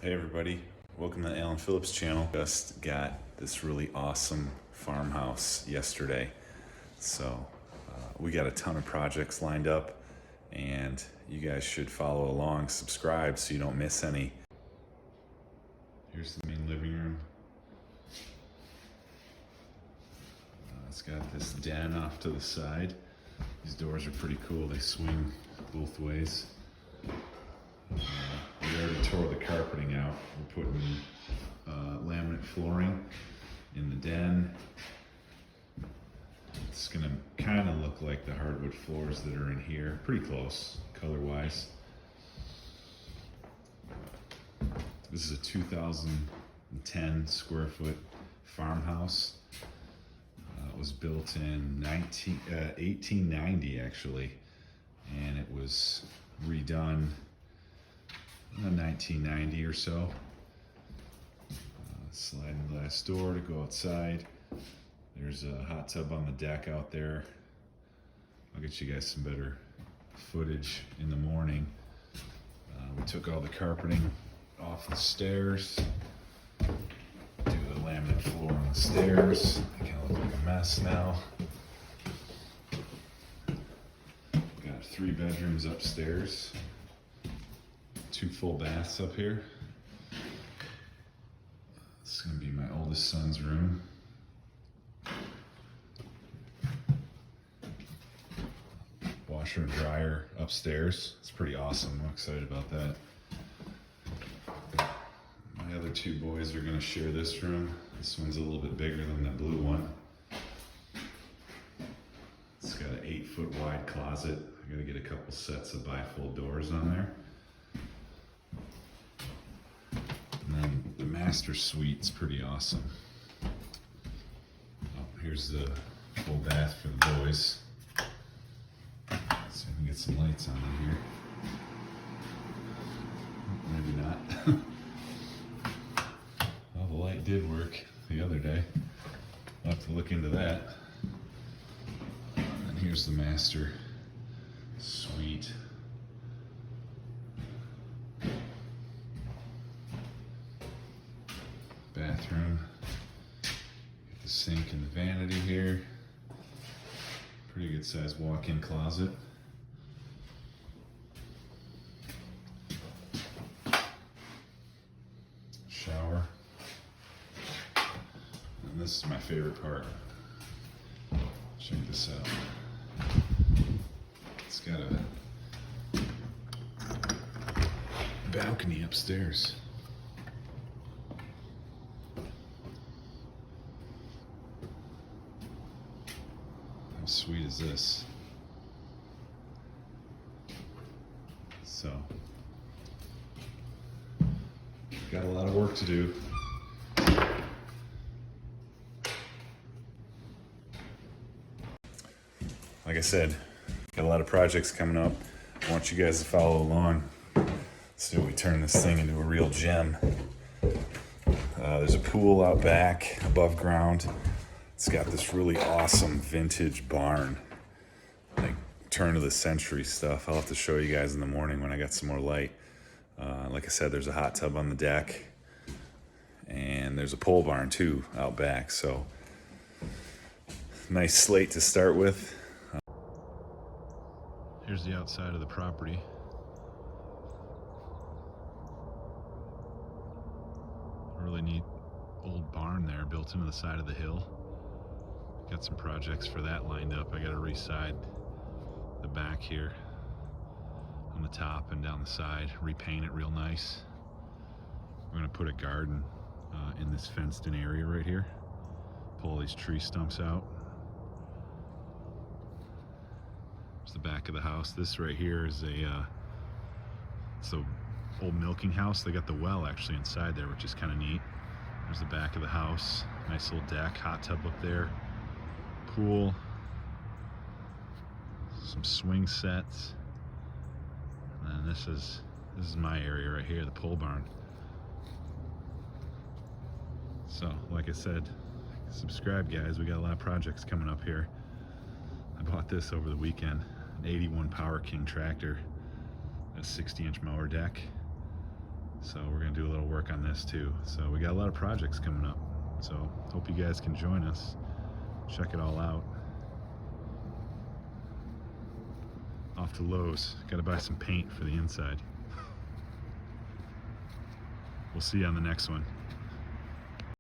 Hey everybody, welcome to the Alan Phillips channel. Just got this really awesome farmhouse yesterday. So we got a ton of projects lined up and you guys should follow along, subscribe so you don't miss any. Here's the main living room. It's got this den off to the side. These doors are pretty cool, they swing both ways. We already tore the carpeting out. We're putting laminate flooring in the den. It's gonna kind of look like the hardwood floors that are in here. Pretty close, color-wise. This is a 2010 square foot farmhouse. It was built in 1890 actually, and it was redone in 1990 or so. Sliding glass door to go outside. There's a hot tub on the deck out there. I'll get you guys some better footage in the morning. We took all the carpeting off the stairs. Do the laminate floor on the stairs. I kind of look like a mess now. Got 3 bedrooms upstairs. 2 full baths up here. This is going to be my oldest son's room. Washer and dryer upstairs. It's pretty awesome. I'm excited about that. My other 2 boys are going to share this room. This one's a little bit bigger than that blue one. It's got an 8-foot wide closet. I got to get a couple sets of bifold doors on there. And then the master suite's pretty awesome. Oh, here's the full bath for the boys. See if we can get some lights on in here. Maybe not. Well, the light did work the other day. I'll have to look into that. And here's the master suite. Bathroom. Get the sink and the vanity here. Pretty good sized walk-in closet. Shower. And this is my favorite part. Check this out. It's got a balcony upstairs. How sweet is this? So, got a lot of work to do. Like I said, got a lot of projects coming up. I want you guys to follow along. So we turn this thing into a real gem. There's a pool out back, above ground. It's got this really awesome vintage barn, like turn of the century stuff. I'll have to show you guys in the morning when I got some more light. Like I said, there's a hot tub on the deck, and there's a pole barn too out back. So nice slate to start with. Here's the outside of the property. A really neat old barn there built into the side of the hill. Got some projects for that lined up. I got to re-side the back here on the top and down the side, repaint it real nice. We're going to put a garden in this fenced in area right here. Pull all these tree stumps out. There's the back of the house. This right here is it's a old milking house. They got the well actually inside there, which is kind of neat. There's the back of the house. Nice little deck, hot tub up there. Pool. Some swing sets. And this is my area right here, the pole barn. So, like I said, subscribe guys. We got a lot of projects coming up here. I bought this over the weekend, an 81 Power King tractor, a 60-inch mower deck. So So we're gonna do a little work on this too. So we got a lot of projects coming up. So hope you guys can join us. Check it all out. Off to Lowe's. Gotta buy some paint for the inside. We'll see you on the next one.